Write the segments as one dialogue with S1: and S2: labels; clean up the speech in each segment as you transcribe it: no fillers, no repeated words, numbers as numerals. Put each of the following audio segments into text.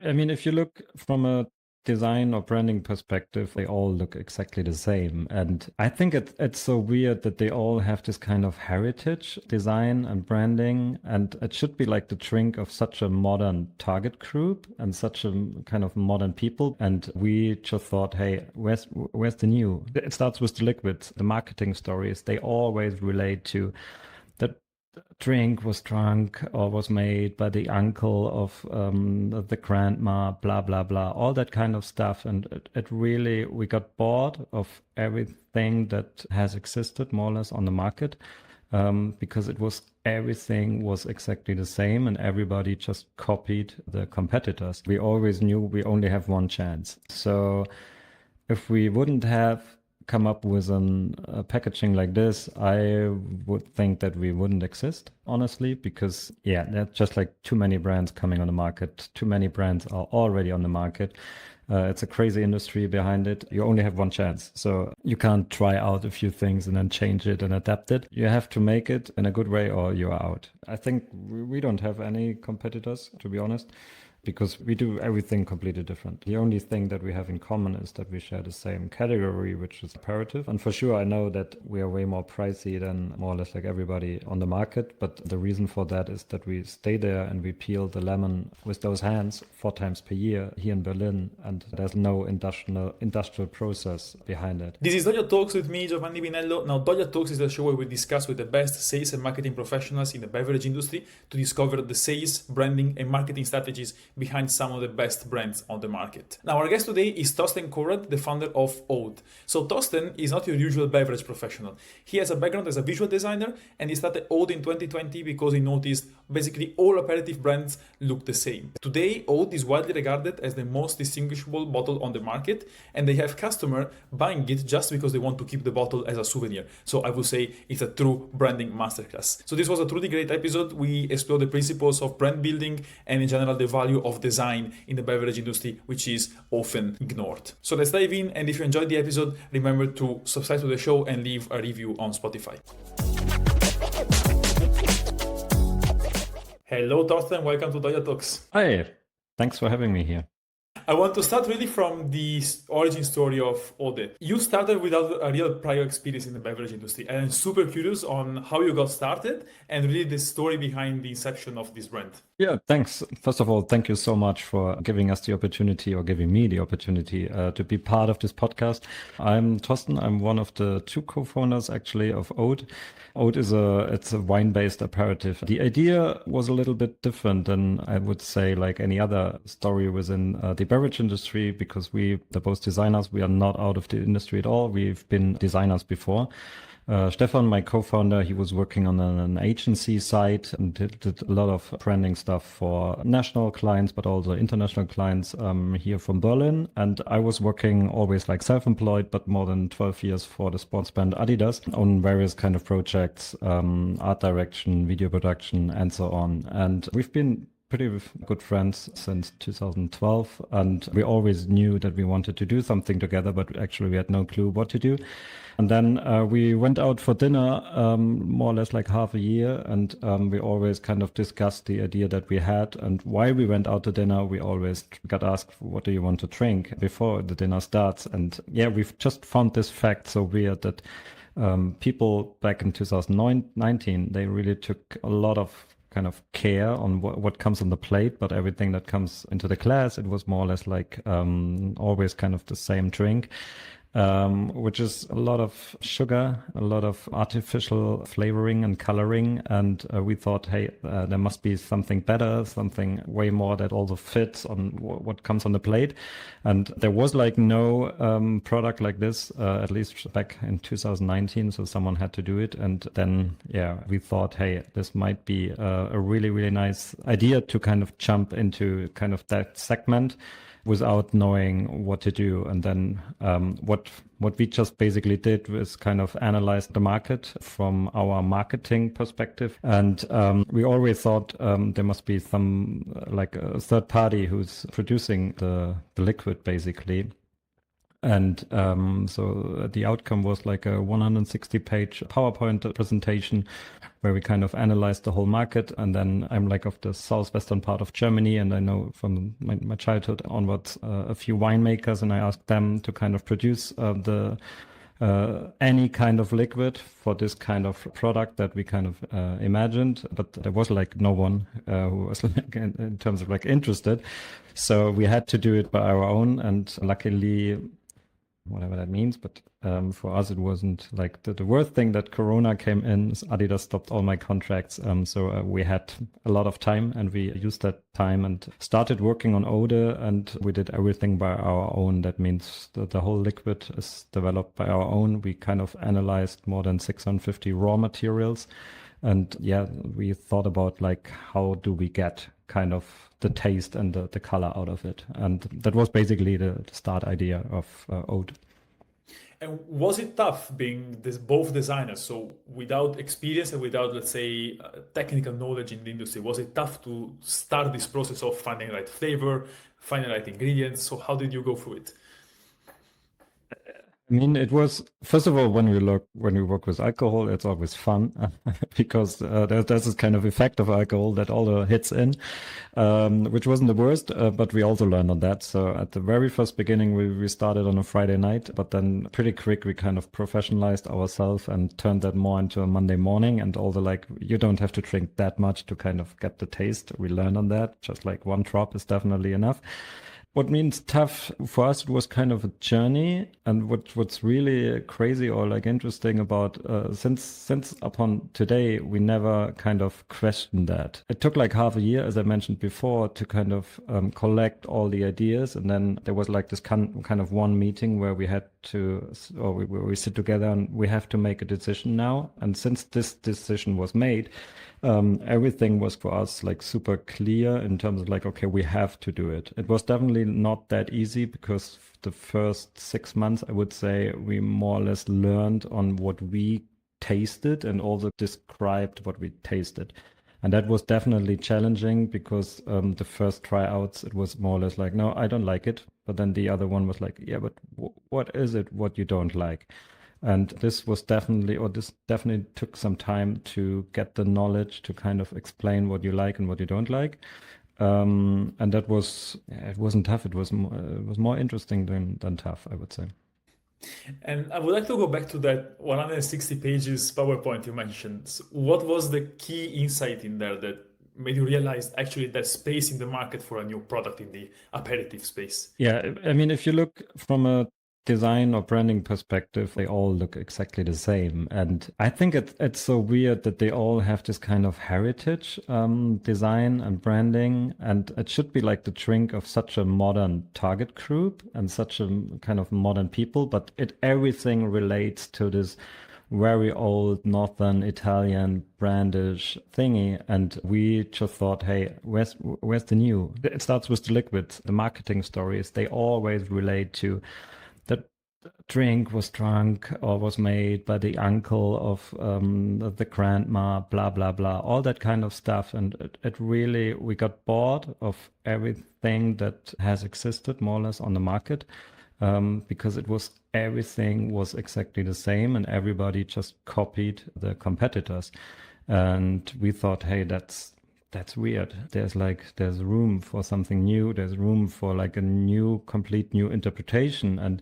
S1: I mean, if you look from a design or branding perspective, they all look exactly the same. And I think it's so weird that they all have this kind of heritage design and branding. And it should be like the drink of such a modern target group and such a kind of modern people. And we just thought, hey, where's the new? It starts with the liquids, the marketing stories. They always relate to that drink was drunk or was made by the uncle of the grandma, blah, blah, blah, all that kind of stuff. And it really, we got bored of everything that has existed more or less on the market because everything was exactly the same and everybody just copied the competitors. We always knew we only have one chance. So if we wouldn't have come up with a packaging like this, I would think that we wouldn't exist, honestly, because yeah, there's just like too many brands coming on the market. Too many brands are already on the market. It's a crazy industry behind it. You only have one chance. So you can't try out a few things and then change it and adapt it. You have to make it in a good way or you're out. I think we don't have any competitors, to be honest, because we do everything completely different. The only thing that we have in common is that we share the same category, which is aperitif. And for sure, I know that we are way more pricey than more or less like everybody on the market. But the reason for that is that we stay there and we peel the lemon with those hands 4 times per year here in Berlin. And there's no industrial process behind it.
S2: This is Doja Talks with me, Giovanni Binello. Now, Doja Talks is the show where we discuss with the best sales and marketing professionals in the beverage industry to discover the sales, branding, and marketing strategies behind some of the best brands on the market. Now, our guest today is Thorsten Konrad, the founder of ODE. So Thorsten is not your usual beverage professional. He has a background as a visual designer, and he started ODE in 2020 because he noticed basically all aperitif brands look the same. Today, ODE is widely regarded as the most distinguishable bottle on the market, and they have customers buying it just because they want to keep the bottle as a souvenir. So I would say it's a true branding masterclass. So this was a truly great episode. We explored the principles of brand building and in general the value of design in the beverage industry, which is often ignored. So let's dive in, and if you enjoyed the episode, remember to subscribe to the show and leave a review on Spotify. Hello, Thorsten. Welcome to Doja Talks.
S1: Hi, thanks for having me here.
S2: I want to start really from the origin story of ODE. You started without a real prior experience in the beverage industry, and I'm super curious on how you got started and really the story behind the inception of this brand.
S1: Yeah, thanks. First of all, thank you so much for giving us the opportunity or giving me the opportunity to be part of this podcast. I'm Thorsten. I'm one of the 2 co-founders actually of ODE. ODE is it's a wine-based aperitif. The idea was a little bit different than I would say like any other story within the beverage industry, because they're both designers. We are not out of the industry at all. We've been designers before. Stefan, my co-founder, he was working on an agency side and did a lot of branding stuff for national clients, but also international clients here from Berlin. And I was working always like self-employed, but more than 12 years for the sports brand Adidas on various kind of projects, art direction, video production, and so on. And we've been pretty good friends since 2012, and we always knew that we wanted to do something together, but actually we had no clue what to do. And then we went out for dinner more or less like half a year, and we always kind of discussed the idea that we had. And while we went out to dinner, we always got asked, what do you want to drink before the dinner starts? And yeah, we've just found this fact so weird that people back in 2019, they really took a lot of kind of care on what comes on the plate, but everything that comes into the glass, it was more or less like always kind of the same drink. Which is a lot of sugar, a lot of artificial flavoring and coloring. And we thought, hey, there must be something better, something way more that also fits on what comes on the plate. And there was like no product like this, at least back in 2019. So someone had to do it. And then, yeah, we thought, hey, this might be a really, really nice idea to kind of jump into kind of that segment without knowing what to do. And then what we just basically did was kind of analyze the market from our marketing perspective. And we always thought there must be some like a third party who's producing the liquid basically. And so the outcome was like a 160-page PowerPoint presentation where we kind of analyzed the whole market. And then I'm like of the southwestern part of Germany, and I know from my childhood onwards a few winemakers, and I asked them to kind of produce the any kind of liquid for this kind of product that we kind of imagined, but there was like no one who was like in terms of like interested. So we had to do it by our own, and luckily, whatever that means, but for us it wasn't like the worst thing that Corona came in. Adidas stopped all my contracts, so we had a lot of time, and we used that time and started working on ODE, and we did everything by our own. That means the whole liquid is developed by our own. We kind of analyzed more than 650 raw materials, and yeah, we thought about like how do we get kind of the taste and the color out of it. And that was basically the start idea of Ode.
S2: And was it tough being both designers, so without experience and without, let's say, technical knowledge in the industry? Was it tough to start this process of finding the right flavor, finding the right ingredients? So how did you go through it?
S1: I mean, it was, first of all, when we work with alcohol, it's always fun because there's this kind of effect of alcohol that all hits in, which wasn't the worst, but we also learned on that. So at the very first beginning, we started on a Friday night, but then pretty quick, we kind of professionalized ourselves and turned that more into a Monday morning. And also like, you don't have to drink that much to kind of get the taste. We learned on that. Just like one drop is definitely enough. What means tough for us, it was kind of a journey. And what's really crazy or like interesting about since upon today, we never kind of questioned that. It took like half a year, as I mentioned before, to kind of collect all the ideas. And then there was like this kind of one meeting where we had to, or we sit together and we have to make a decision now. And since this decision was made, everything was for us like super clear in terms of like, okay, we have to do it. It was definitely not that easy because the first 6 months, I would say, we more or less learned on what we tasted and also described what we tasted. And that was definitely challenging because the first tryouts, it was more or less like, no, I don't like it. But then the other one was like, yeah, but what is it what you don't like? And this definitely took some time to get the knowledge to kind of explain what you like and what you don't like. And that was, it wasn't tough. It was more interesting than tough, I would say.
S2: And I would like to go back to that 160 pages PowerPoint you mentioned. So what was the key insight in there that made you realize actually there's space in the market for a new product in the aperitif space?
S1: Yeah, I mean, if you look from a design or branding perspective, they all look exactly the same. And I think it's so weird that they all have this kind of heritage design and branding. And it should be like the drink of such a modern target group and such a kind of modern people, but everything relates to this very old Northern Italian brandish thingy. And we just thought, hey, where's the new? It starts with the liquids, the marketing stories. They always relate to that drink was drunk or was made by the uncle of the grandma, blah, blah, blah, all that kind of stuff. And it really, we got bored of everything that has existed more or less on the market because everything was exactly the same and everybody just copied the competitors. And we thought, hey, that's weird. There's room for something new. There's room for like a complete new interpretation. And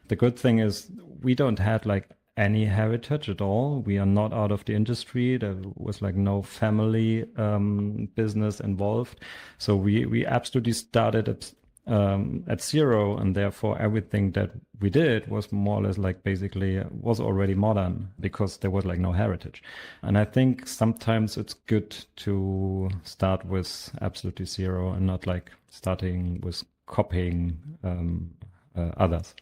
S1: the good thing is we don't have like any heritage at all. We are not out of the industry. There was like no family business involved. So we absolutely started at zero, and therefore everything that we did was more or less like basically was already modern because there was like no heritage. And I think sometimes it's good to start with absolutely zero and not like starting with copying others.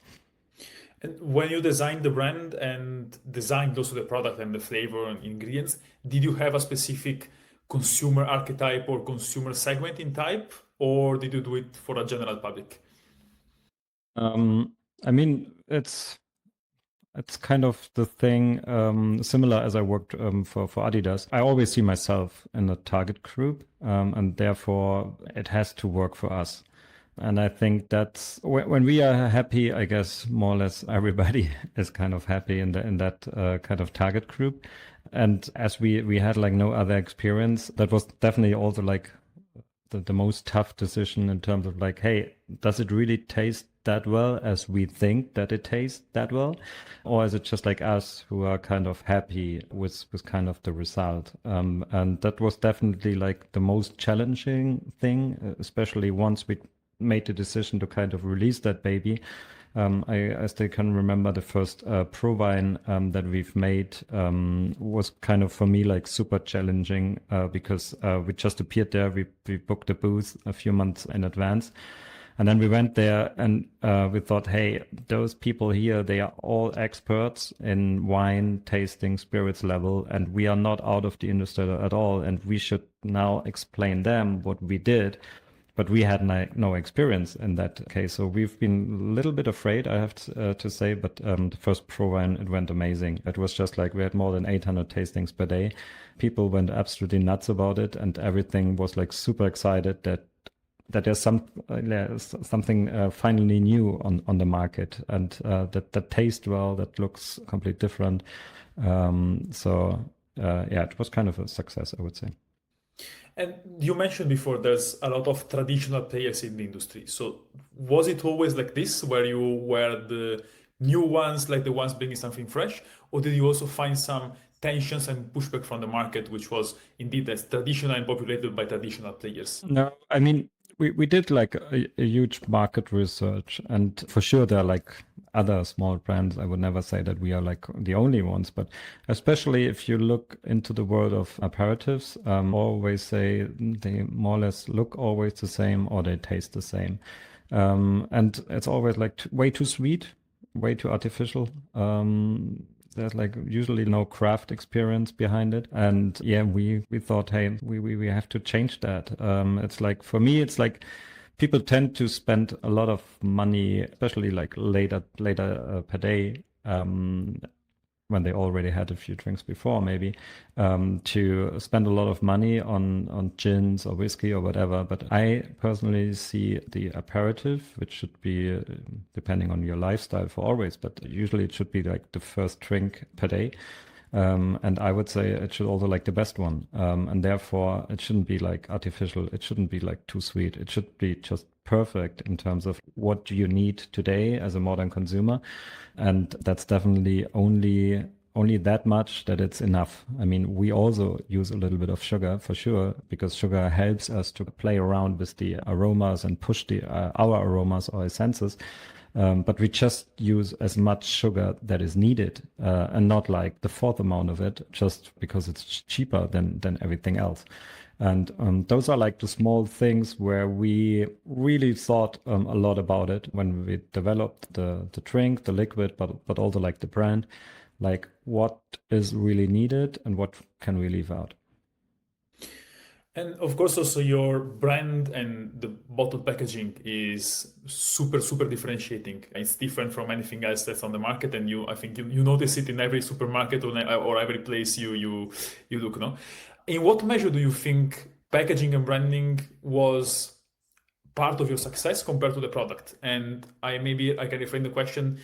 S2: And when you designed the brand and designed also the product and the flavor and ingredients, did you have a specific consumer archetype or consumer segment in type, or did you do it for a general public?
S1: I mean, it's kind of the thing similar as I worked for Adidas. I always see myself in a target group, and therefore it has to work for us. And I think that's when we are happy, I guess more or less everybody is kind of happy in that kind of target group. And as we had like no other experience, that was definitely also like the most tough decision in terms of like, hey, does it really taste that well as we think that it tastes that well? Or is it just like us who are kind of happy with kind of the result? And that was definitely like the most challenging thing, especially once we made the decision to kind of release that baby. I still can remember the first pro wine that we've made was kind of for me like super challenging because we just appeared there. We booked a booth a few months in advance. And then we went there and we thought, hey, those people here, they are all experts in wine, tasting, spirits level, and we are not out of the industry at all. And we should now explain them what we did. But we had no experience in that case. So we've been a little bit afraid, I have to say. But the first pro wine, it went amazing. It was just like we had more than 800 tastings per day. People went absolutely nuts about it. And everything was like super excited that there's something finally new on the market and that tastes well, that looks completely different. Yeah, it was kind of a success, I would say.
S2: And you mentioned before there's a lot of traditional players in the industry. So was it always like this, where you were the new ones, like the ones bringing something fresh, or did you also find some tensions and pushback from the market, which was indeed as traditional and populated by traditional players?
S1: No, I mean, we did like a huge market research, and for sure there are like other small brands. I would never say that we are like the only ones, but especially if you look into the world of aperitifs, always say they more or less look always the same or they taste the same. And it's always like way too sweet, way too artificial. There's like usually no craft experience behind it. And yeah, we thought, hey, we have to change that. It's like, for me, it's like people tend to spend a lot of money, especially like later per day, when they already had a few drinks before, maybe, to spend a lot of money on gins or whiskey or whatever. But I personally see the aperitif, which should be, depending on your lifestyle, for always, but usually it should be like the first drink per day. And I would say it should also like the best one. And therefore it shouldn't be like artificial. It shouldn't be like too sweet. It should be just perfect in terms of what do you need today as a modern consumer. And that's definitely only that much that it's enough. I mean, we also use a little bit of sugar for sure, because sugar helps us to play around with the aromas and push our aromas or essences. But we just use as much sugar that is needed, and not like the fourth amount of it, just because it's cheaper than everything else. And those are like the small things where we really thought a lot about it when we developed the drink, the liquid, but also like the brand, like what is really needed and what can we leave out.
S2: And of course, also your brand and the bottle packaging is super, super differentiating. It's different from anything else that's on the market, and I think you notice it in every supermarket or every place you look. No, in what measure do you think packaging and branding was part of your success compared to the product? And I can reframe the question: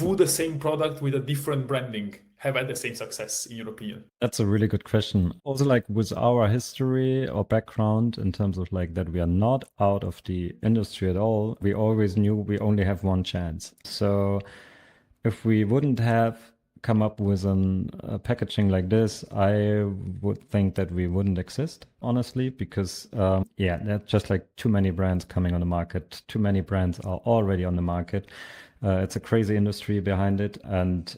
S2: would the same product with a different branding have had the same success, in your opinion?
S1: That's a really good question. Also, like with our history or background in terms of like that we are not out of the industry at all, we always knew we only have one chance. So if we wouldn't have come up with a packaging like this, I would think that we wouldn't exist, honestly, because yeah, there's just like too many brands coming on the market. Too many brands are already on the market. It's a crazy industry behind it, and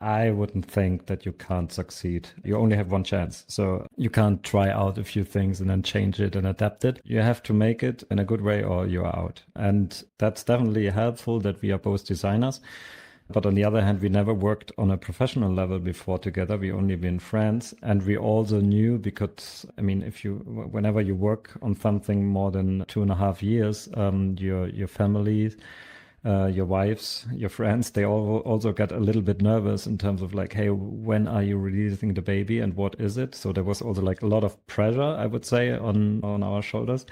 S1: I wouldn't think that you can't succeed. You only have one chance. So you can't try out a few things and then change it and adapt it. You have to make it in a good way or you're out. And that's definitely helpful that we are both designers. But on the other hand, we never worked on a professional level before together. We only been friends. And we also knew, because, I mean, whenever you work on something more than 2.5 years, your family your wives, your friends, they all also get a little bit nervous in terms of like, hey, when are you releasing the baby and what is it? So there was also like a lot of pressure, I would say, on our shoulders.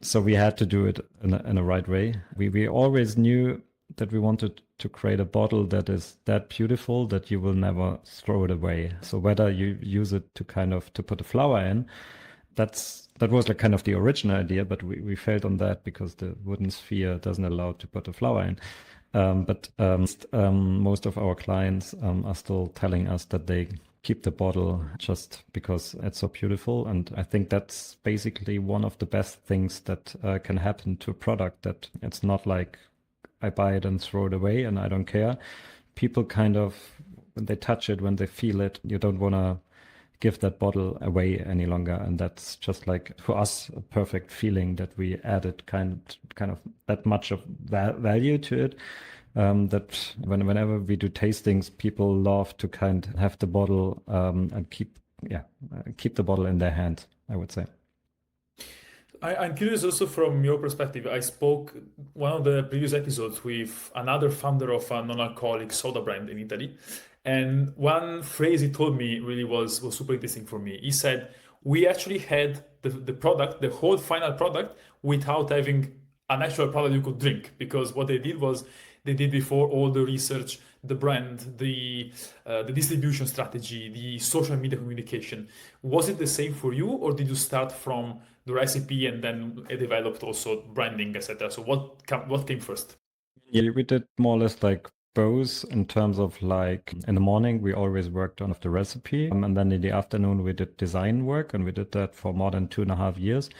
S1: So we had to do it in a right way. We always knew that we wanted to create a bottle that is that beautiful that you will never throw it away. So whether you use it to kind of to put a flower in, that was like kind of the original idea, but we failed on that because the wooden sphere doesn't allow to put a flower in. Most of our clients are still telling us that they keep the bottle just because it's so beautiful. And I think that's basically one of the best things that can happen to a product, that it's not like I buy it and throw it away and I don't care. People kind of, when they touch it, when they feel it, you don't want to give that bottle away any longer. And that's just like, for us, a perfect feeling that we added kind of that much of value to it. That whenever we do tastings, people love to kind of have the bottle and keep the bottle in their hand, I would say.
S2: I'm curious also from your perspective. I spoke one of the previous episodes with another founder of a non-alcoholic soda brand in Italy. And one phrase he told me really was super interesting for me. He said, we actually had the product, the whole final product, without having an actual product you could drink. Because what they did was they did before all the research, the brand, the distribution strategy, the social media communication. Was it the same for you, or did you start from the recipe and then it developed also branding, etc.? So what came first?
S1: Yeah, we did more or less like both, in terms of like in the morning we always worked on the recipe, and then in the afternoon we did design work, and we did that for more than 2.5 years.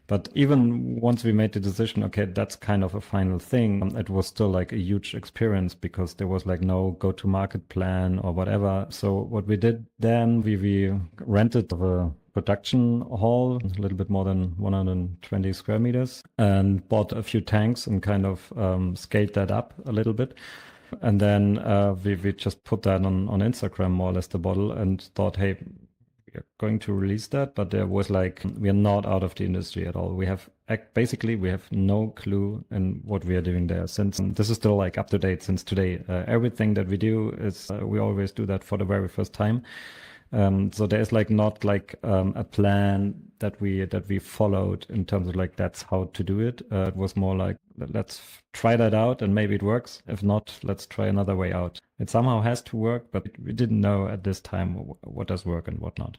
S1: But even once we made the decision, okay, that's kind of a final thing, it was still like a huge experience because there was like no go-to-market plan or whatever. So what we did then, we rented a production hall, a little bit more than 120 square meters, and bought a few tanks and kind of scaled that up a little bit. And then we just put that on Instagram, more or less, the bottle, and thought, hey, we're going to release that. But there was like, we are not out of the industry at all. We have no clue in what we are doing there, since this is still like up to date since today. Everything that we do is, we always do that for the very first time. So there's like not like a plan that we followed in terms of like that's how to do it. It was more like, let's try that out and maybe it works. If not, let's try another way out. It somehow has to work, but we didn't know at this time what does work and what not.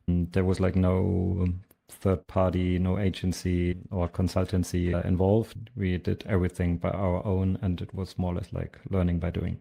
S1: And there was like no third party, no agency or consultancy involved. We did everything by our own, and it was more or less like learning by doing.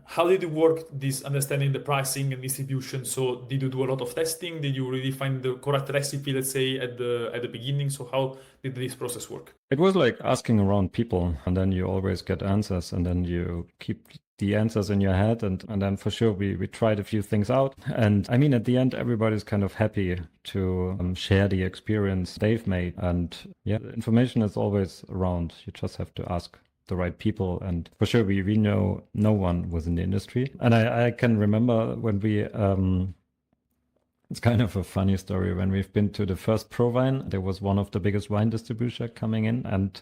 S2: How did you work this understanding the pricing and distribution? So did you do a lot of testing? Did you really find the correct recipe, let's say, at the beginning? So how did this process work?
S1: It was like asking around people, and then you always get answers, and then you keep the answers in your head, and then for sure we tried a few things out. And I mean, at the end, everybody's kind of happy to share the experience they've made. And yeah, the information is always around. You just have to ask the right people, and for sure we know no one was in the industry. And I can remember when we it's kind of a funny story. When we've been to the first ProWein, there was one of the biggest wine distributor coming in, and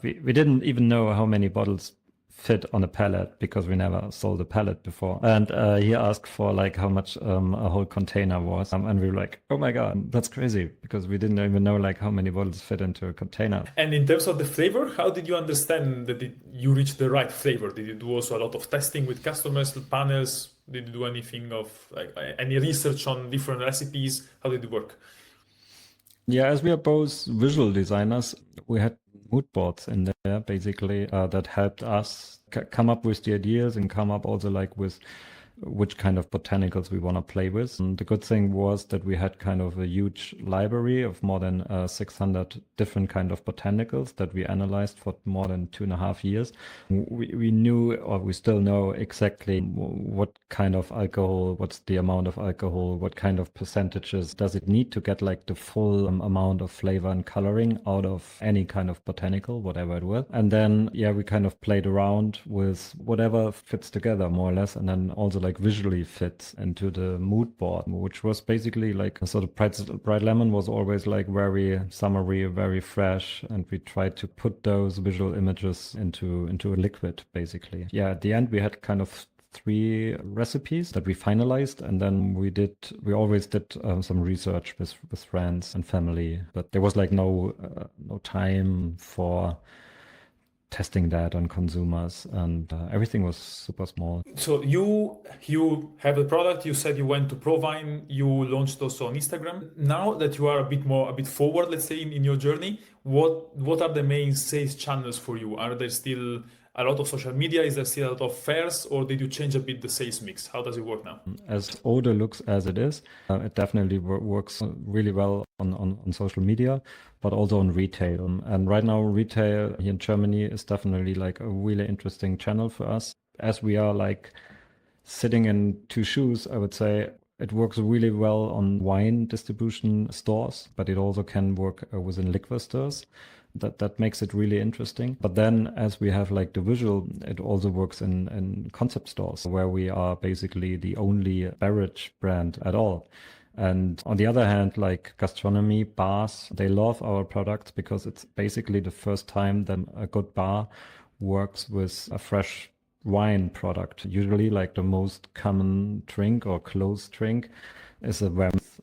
S1: we didn't even know how many bottles fit on a pallet because we never sold a pallet before. And he asked for like how much a whole container was. And we were like, oh my God, that's crazy, because we didn't even know like how many bottles fit into a container.
S2: And in terms of the flavor, how did you understand that you reached the right flavor? Did you do also a lot of testing with customers, panels? Did you do anything of like any research on different recipes? How did it work?
S1: Yeah, as we are both visual designers, we had mood boards in there basically that helped us come up with the ideas and come up also like with which kind of botanicals we want to play with. And the good thing was that we had kind of a huge library of more than 600 different kind of botanicals that we analyzed for more than 2.5 years. We knew, or we still know exactly what kind of alcohol, what's the amount of alcohol, what kind of percentages does it need to get like the full amount of flavor and coloring out of any kind of botanical, whatever it was. And then, yeah, we kind of played around with whatever fits together more or less. And then also like visually fit into the mood board, which was basically like sort of Bright Lemon was always like very summery, very fresh, and we tried to put those visual images into a liquid basically. Yeah, at the end we had kind of 3 recipes that we finalized, and then we always did some research with friends and family, but there was like no time for testing that on consumers, and everything was super small.
S2: So you have a product. You said you went to Provine. You launched also on Instagram. Now that you are a bit forward, let's say in your journey, what are the main sales channels for you? Are there still a lot of social media? Is there still a lot of fairs, or did you change a bit the sales mix? How does it work now?
S1: As ODE looks as it is, it definitely works really well on social media, but also on retail. And right now, retail here in Germany is definitely like a really interesting channel for us. As we are like sitting in 2 shoes, I would say it works really well on wine distribution stores, but it also can work within liquor stores. That makes it really interesting. But then as we have like the visual, it also works in concept stores where we are basically the only beverage brand at all. And on the other hand, like gastronomy, bars, they love our products because it's basically the first time that a good bar works with a fresh wine product. Usually like the most common drink or close drink is a vermouth,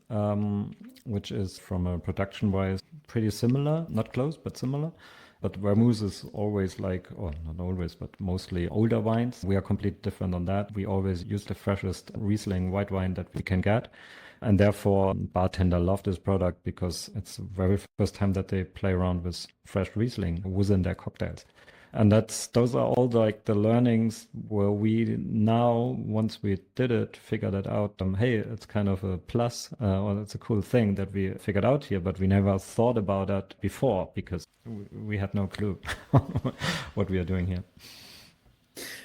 S1: which is from a production wise pretty similar, not close, but similar. But vermouth is always like, or not always, but mostly older wines. We are completely different on that. We always use the freshest Riesling white wine that we can get. And therefore, bartender love this product because it's the very first time that they play around with fresh Riesling within their cocktails. And those are all like the learnings where we now, once we did it, figured it out. Hey, it's kind of a plus, or it's a cool thing that we figured out here, but we never thought about that before because we had no clue what we are doing here.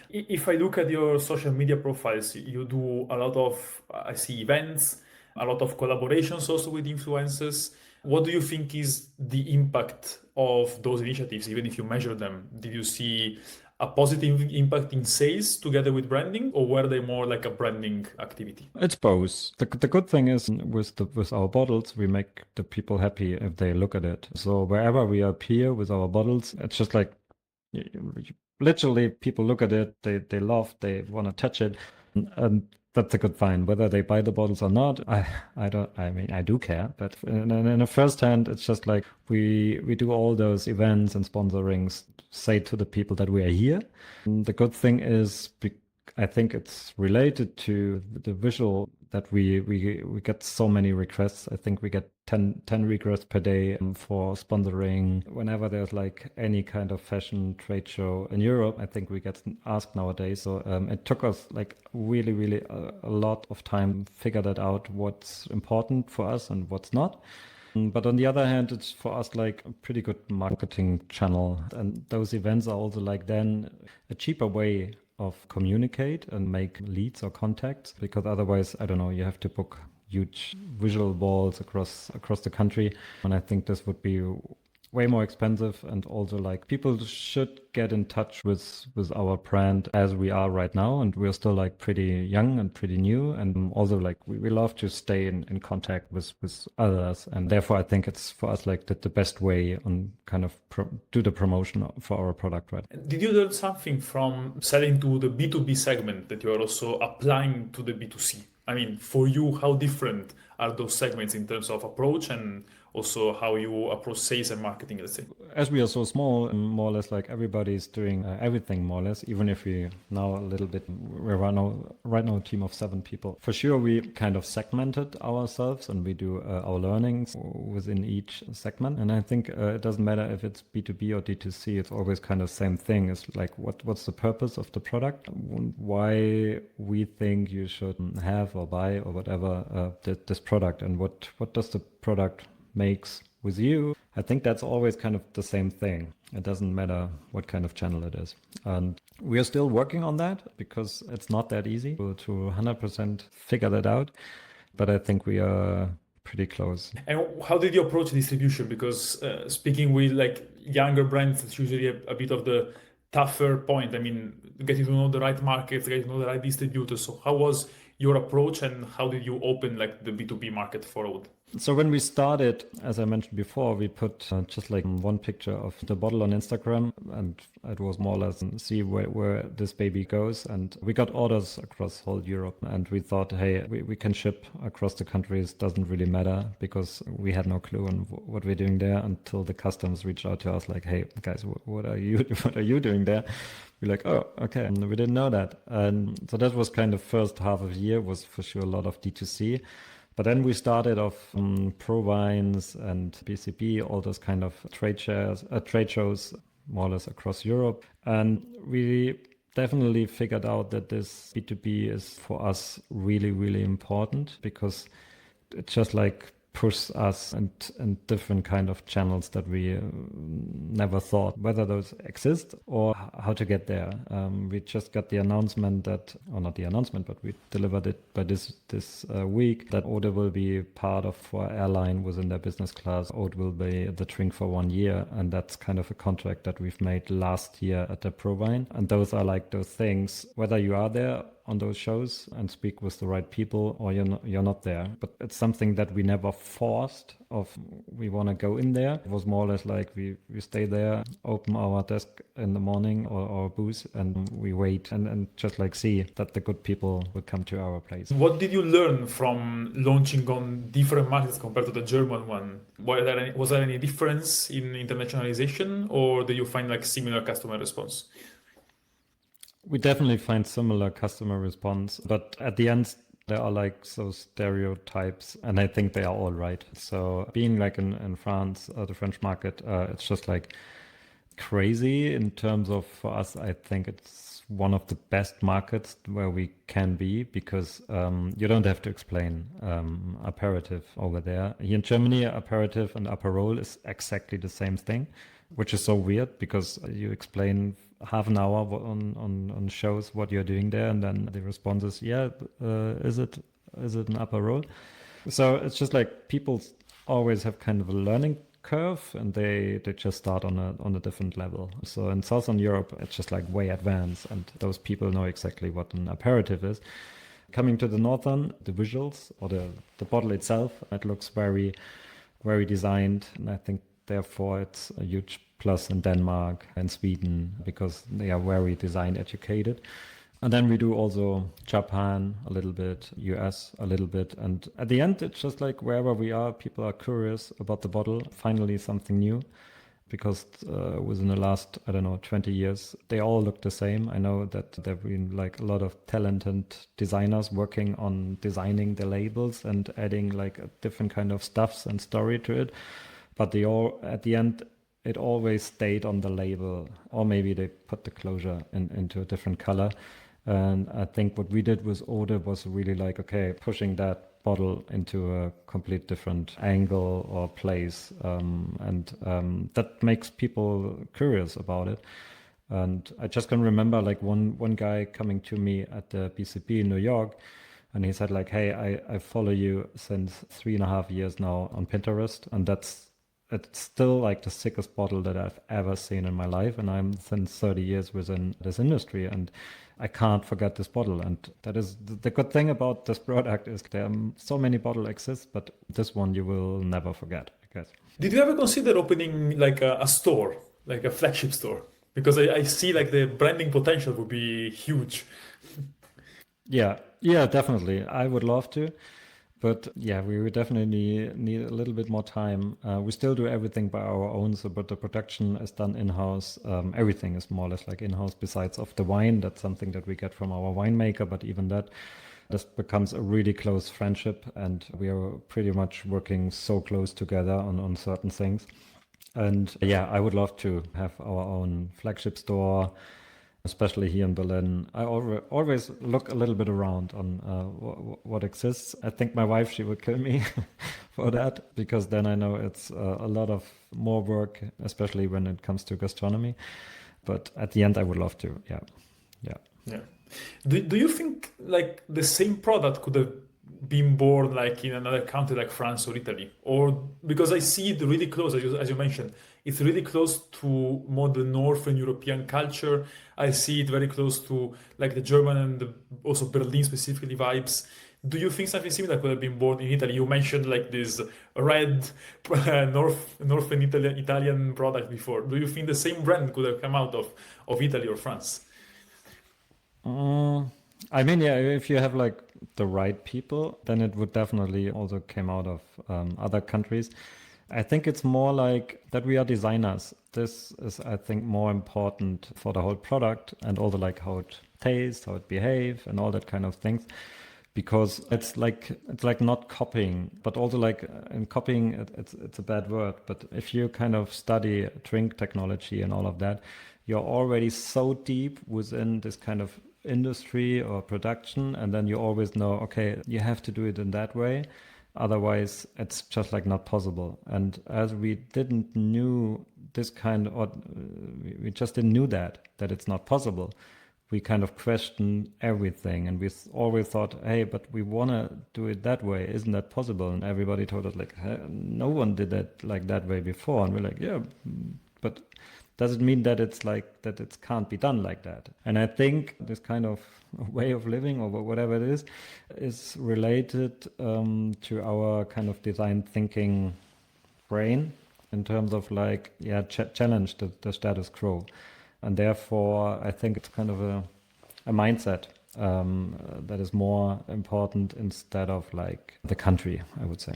S2: If I look at your social media profiles, you do a lot of, I see events, a lot of collaborations also with influencers. What do you think is the impact of those initiatives, even if you measure them? Did you see a positive impact in sales together with branding, or were they more like a branding activity?
S1: It's both. The good thing is with our bottles, we make the people happy if they look at it. So wherever we appear with our bottles, it's just like literally people look at it, they love, they want to touch it, and that's a good sign. Whether they buy the bottles or not, I do care. But in the first hand, it's just like we do all those events and sponsorings, say to the people that we are here. And the good thing is, I think it's related to the visual that we get so many requests. I think we get 10 requests per day for sponsoring. Whenever there's like any kind of fashion trade show in Europe, I think we get asked nowadays. So it took us like really a lot of time to figure that out, what's important for us and what's not. But on the other hand, it's for us like a pretty good marketing channel. And those events are also like then a cheaper way of communicate and make leads or contacts, because otherwise, I don't know, you have to book huge visual walls across the country. And I think this would be way more expensive, and also like people should get in touch with our brand as we are right now, and we're still like pretty young and pretty new, and also like we love to stay in contact with others, and therefore I think it's for us like the best way on kind of do the promotion for our product, right?
S2: Did you learn something from selling to the B2B segment that you are also applying to the B2C? I mean, for you, how different are those segments in terms of approach and also how you approach sales and marketing, let's say?
S1: As we are so small, more or less like everybody's doing everything more or less, even if we now a little bit, we're right now a team of 7 people. For sure, we kind of segmented ourselves and we do our learnings within each segment. And I think it doesn't matter if it's B2B or D2C, it's always kind of same thing. It's like, what's the purpose of the product? Why we think you should have or buy or whatever this product, and what does the product makes with you? I think that's always kind of the same thing. It doesn't matter what kind of channel it is. And we are still working on that because it's not that easy to 100% figure that out. But I think we are pretty close.
S2: And how did you approach distribution? Because speaking with like younger brands, it's usually a bit of the tougher point? I mean, getting to know the right markets, getting to know the right distributors. So how was your approach and how did you open like the B2B market for Ode?
S1: So when we started, as I mentioned before, we put just like one picture of the bottle on Instagram, and it was more or less see where this baby goes. And we got orders across whole Europe, and we thought, hey, we can ship across the countries. Doesn't really matter, because we had no clue on what we're doing there until the customs reached out to us like, hey guys, what are you doing there? We're like, oh, okay. And we didn't know that. And so that was kind of first half of the year was for sure a lot of D2C. But then we started off Pro Wines and BCB, all those kind of trade shows, more or less across Europe. And we definitely figured out that this B2B is for us really, really important, because it just like pushes us and different kind of channels that we never thought whether those exist or how to get there. We just got the announcement that, or not the announcement, but we delivered it by this week, that ODE will be part of, for airline within their business class, ODE will be the drink for 1 year. And that's kind of a contract that we've made last year at the ProWine. And those are like those things, whether you are there on those shows and speak with the right people, or you're not there. But it's something that we never forced of we want to go in there. It was more or less like we stay there, open our desk in the morning or our booth, and we wait and just like see that the good people will come to our place.
S2: What did you learn from launching on different markets compared to the German one? Was there any difference in internationalization, or did you find like similar customer response?
S1: We definitely find similar customer response, but at the end, there are like those stereotypes, and I think they are all right. So being like in France, the French market, it's just like crazy in terms of, for us, I think it's one of the best markets where we can be, because you don't have to explain aperitif over there. Here in Germany, aperitif and aperol is exactly the same thing, which is so weird, because you explain half an hour on shows what you're doing there, and then the response is, yeah, is it an aperol? So it's just like people always have kind of a learning curve, and they just start on a different level. So in Southern Europe, it's just like way advanced, and those people know exactly what an aperitif is. Coming to the Northern, the visuals or the bottle itself, it looks very, very designed, and I think therefore it's a huge plus in Denmark and Sweden, because they are very design educated. And then we do also Japan a little bit, US a little bit. And at the end, it's just like wherever we are, people are curious about the bottle, finally something new. Because within the last, 20 years, they all look the same. I know that there have been like a lot of talented designers working on designing the labels and adding like a different kind of stuffs and story to it. But they all, at the end, it always stayed on the label, or maybe they put the closure into a different color. And I think what we did with ODE was really like, okay, pushing that bottle into a complete different angle or place. And that makes people curious about it. And I just can remember like one guy coming to me at the BCB in New York, and he said like, hey, I follow you since 3.5 years now on Pinterest, and it's still like the sickest bottle that I've ever seen in my life. And I'm since 30 years within this industry, and I can't forget this bottle. And that is the good thing about this product, is there are so many bottles exist, but this one you will never forget, I guess.
S2: Did you ever consider opening like a store, like a flagship store? Because I see like the branding potential would be huge.
S1: Yeah, definitely. I would love to. But yeah, we would definitely need a little bit more time. We still do everything by our own, but the production is done in-house. Everything is more or less like in-house besides of the wine. That's something that we get from our winemaker, but even that, this becomes a really close friendship, and we are pretty much working so close together on certain things. And yeah, I would love to have our own flagship store, especially here in Berlin. I always look a little bit around on what exists. I think my wife, she would kill me for that, because then I know it's a lot of more work, especially when it comes to gastronomy. But at the end, I would love to. Yeah.
S2: Do you think like the same product could have being born like in another country like France or Italy? Or because I see it really close, as you mentioned, it's really close to more the Northern European culture. I see it very close to like the German and also Berlin specifically vibes. Do you think something similar could have been born in Italy? You mentioned like this red Northern Italian product before. Do you think the same brand could have come out of Italy or France?
S1: I mean, yeah, if you have like the right people, then it would definitely also came out of other countries. I think it's more like that we are designers. This is, I think, more important for the whole product and also like how it tastes, how it behaves, and all that kind of things. Because it's like not copying, but also like in copying, it's a bad word. But if you kind of study drink technology and all of that, you're already so deep within this kind of industry or production, and then you always know, okay, you have to do it in that way. Otherwise, it's just like not possible. And as we didn't knew this kind, or we just didn't knew that it's not possible, we kind of questioned everything, and we always thought, hey, but we want to do it that way. Isn't that possible? And everybody told us like, hey, no one did that like that way before. And we're like, yeah, but does it mean that it's like that it can't be done like that? And I think this kind of way of living or whatever it is related to our kind of design thinking brain in terms of like, yeah, challenge the status quo. And therefore, I think it's kind of a mindset that is more important instead of like the country, I would say.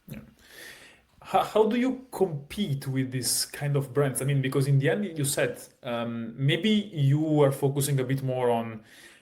S2: Yeah. How do you compete with this kind of brands? I mean, because in the end, you said maybe you are focusing a bit more on,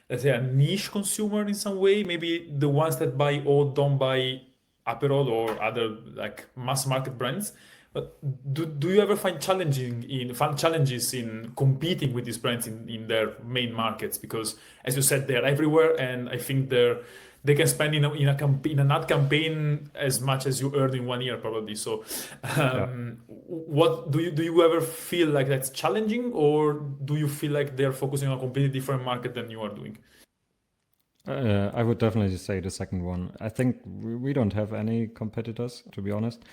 S2: let's say, a niche consumer in some way. Maybe the ones that buy or don't buy Aperol or other like mass market brands. But do you ever find challenges in competing with these brands in their main markets? Because as you said, they're everywhere, and I think they can spend in an ad campaign as much as you earn in 1 year probably. So,
S1: Yeah.
S2: what do you ever feel like that's challenging, or do you feel like they're focusing on a completely different market than you are doing?
S1: I would definitely say the second one. I think we don't have any competitors, to be honest,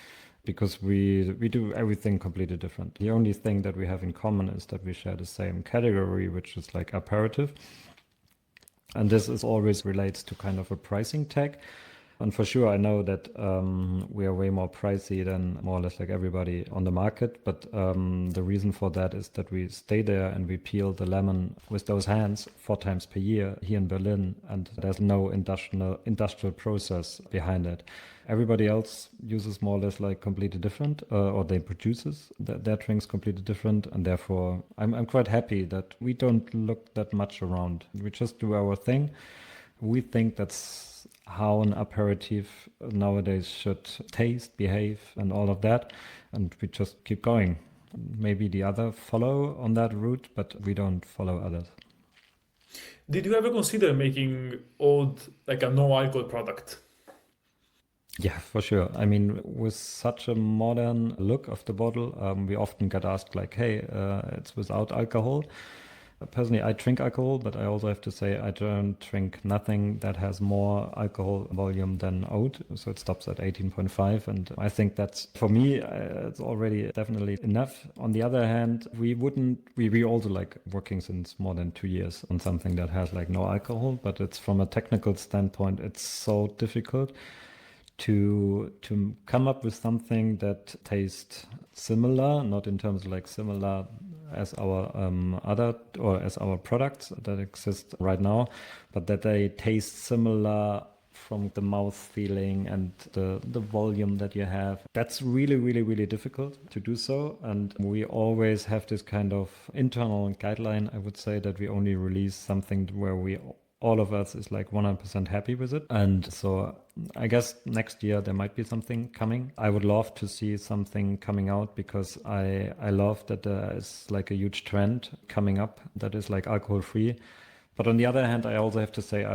S1: because we do everything completely different. The only thing that we have in common is that we share the same category, which is like aperitif. And this is always relates to kind of a pricing tag. And for sure, I know that we are way more pricey than more or less like everybody on the market. But the reason for that is that we stay there and we peel the lemon with those hands 4 times per year here in Berlin. And there's no industrial process behind it. Everybody else uses more or less like completely different, or they produces their drinks completely different. And therefore, I'm quite happy that we don't look that much around. We just do our thing. We think that's how an aperitif nowadays should taste, behave, and all of that. And we just keep going. Maybe the other follow on that route, but we don't follow others.
S2: Did you ever consider making old like a no alcohol product?
S1: Yeah, for sure. I mean, with such a modern look of the bottle, we often get asked like, hey, it's without alcohol. Personally, I drink alcohol, but I also have to say I don't drink nothing that has more alcohol volume than oat. So it stops at 18.5. And I think that's, for me, it's already definitely enough. On the other hand, we also like working since more than 2 years on something that has like no alcohol, but it's from a technical standpoint, it's so difficult to come up with something that tastes similar, not in terms of like similar as our other or as our products that exist right now, but that they taste similar from the mouth feeling and the volume that you have. That's really, really, really difficult to do so. And we always have this kind of internal guideline, I would say, that we only release something where all of us is like 100% happy with it. And so I guess next year there might be something coming. I would love to see something coming out because I love that there is like a huge trend coming up that is like alcohol free. But on the other hand, I also have to say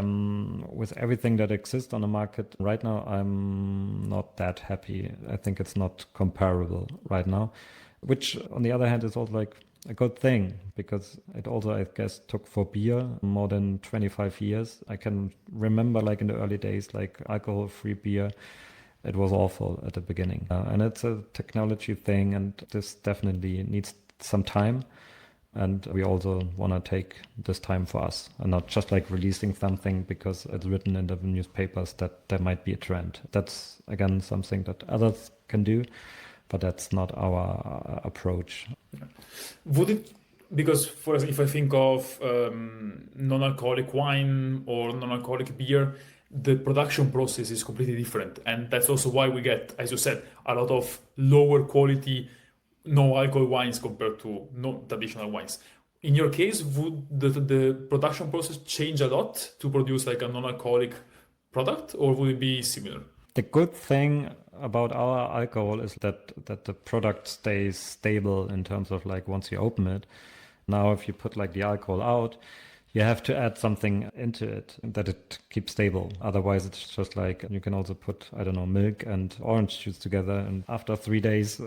S1: with everything that exists on the market right now, I'm not that happy. I think it's not comparable right now, which on the other hand is also like, a good thing because it also, I guess, took for beer more than 25 years. I can remember like in the early days, like alcohol-free beer, it was awful at the beginning. And it's a technology thing, and this definitely needs some time. And we also want to take this time for us and not just like releasing something because it's written in the newspapers that there might be a trend. That's, again, something that others can do, but that's not our approach.
S2: Would it, because for if I think of non-alcoholic wine or non-alcoholic beer, the production process is completely different. And that's also why we get, as you said, a lot of lower quality no alcohol wines compared to no traditional wines. In your case, would the production process change a lot to produce like a non-alcoholic product, or would it be similar?
S1: The good thing about our alcohol is that the product stays stable in terms of like once you open it. Now, if you put like the alcohol out, you have to add something into it that it keeps stable. Otherwise, it's just like you can also put, I don't know, milk and orange juice together. And after 3 days,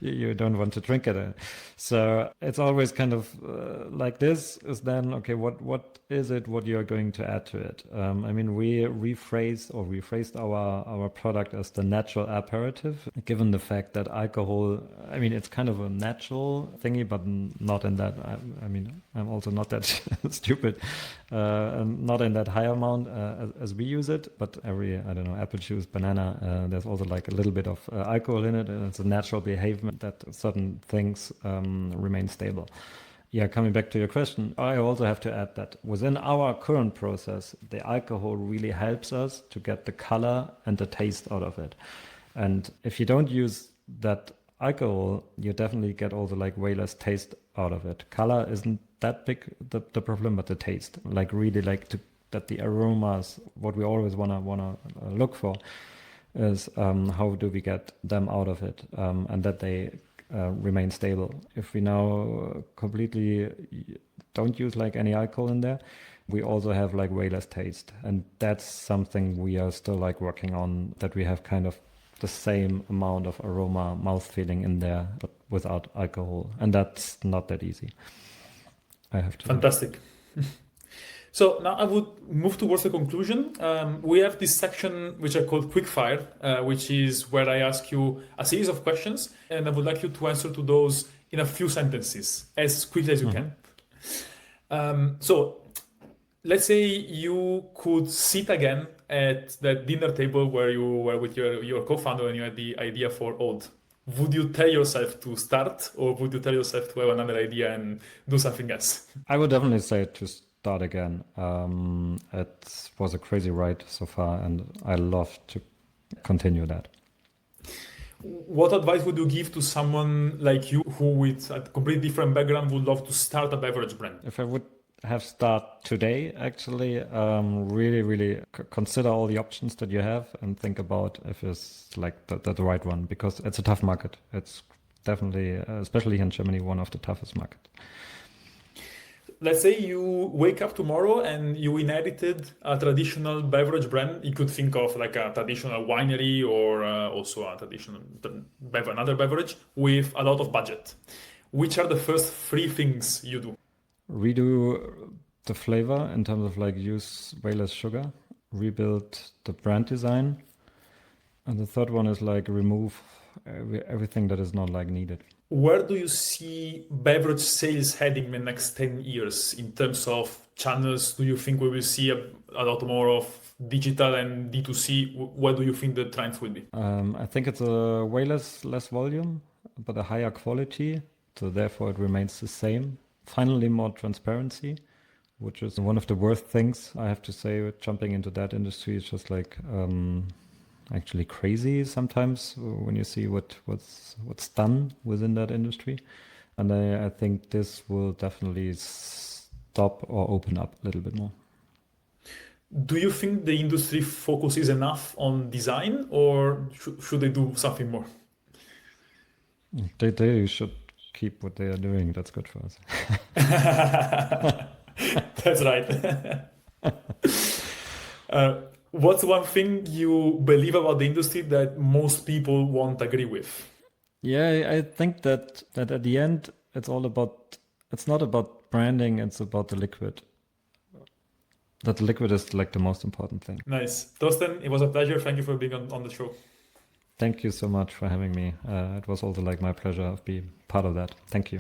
S1: you don't want to drink it. So it's always kind of like this is then, okay, what is it, what you're going to add to it? I mean, we rephrased our product as the natural aperitif, given the fact that alcohol, I mean, it's kind of a natural thingy, but not in that, I mean, I'm also not that stupid, not in that high amount as we use it, but every, I don't know, apple juice, banana, there's also like a little bit of alcohol in it, and it's a natural behavior that certain things remain stable. Yeah, coming back to your question, I also have to add that within our current process, the alcohol really helps us to get the color and the taste out of it. And if you don't use that alcohol, you definitely get also like way less taste out of it. Color isn't that big the problem, but the taste, like really like that the aromas, what we always wanna look for is how do we get them out of it, and that they remain stable. If we now completely don't use like any alcohol in there, we also have like way less taste, and that's something we are still like working on, that we have kind of the same amount of aroma, mouth feeling in there, but without alcohol, and that's not that easy. I have to.
S2: Fantastic. So now I would move towards the conclusion. We have this section which I call quickfire, which is where I ask you a series of questions, and I would like you to answer to those in a few sentences, as quickly as you can. So let's say you could sit again at that dinner table where you were with your co-founder and you had the idea for ODE. Would you tell yourself to start, or would you tell yourself to have another idea and do something else?
S1: I would definitely say to start again. It was a crazy ride so far, and I love to continue that.
S2: What advice would you give to someone like you who with a completely different background would love to start a beverage brand?
S1: If I would have start today, actually, really consider all the options that you have and think about if it's like the right one, because it's a tough market. It's definitely, especially in Germany, one of the toughest markets.
S2: Let's say you wake up tomorrow and you inherited a traditional beverage brand. You could think of like a traditional winery or also a traditional another beverage with a lot of budget. Which are the first 3 things you do?
S1: Redo the flavor in terms of like use way less sugar, rebuild the brand design, and the third one is like remove everything that is not like needed.
S2: Where do you see beverage sales heading in the next 10 years in terms of channels? Do you think we will see a lot more of digital and D2C? Where do you think the trends will be?
S1: I think it's a way less volume, but a higher quality. So therefore it remains the same. Finally, more transparency, which is one of the worst things, I have to say. Jumping into that industry is just like actually crazy sometimes when you see what's done within that industry. And I think this will definitely stop or open up a little bit more.
S2: Do you think the industry focuses enough on design, or should they do something more?
S1: They should keep what they are doing. That's good for us.
S2: That's right. What's one thing you believe about the industry that most people won't agree with?
S1: Yeah, I think that at the end, it's all about, it's not about branding, it's about the liquid. That the liquid is like the most important thing.
S2: Nice. Thorsten, it was a pleasure. Thank you for being on the show.
S1: Thank you so much for having me. It was also like my pleasure of being part of that. Thank you.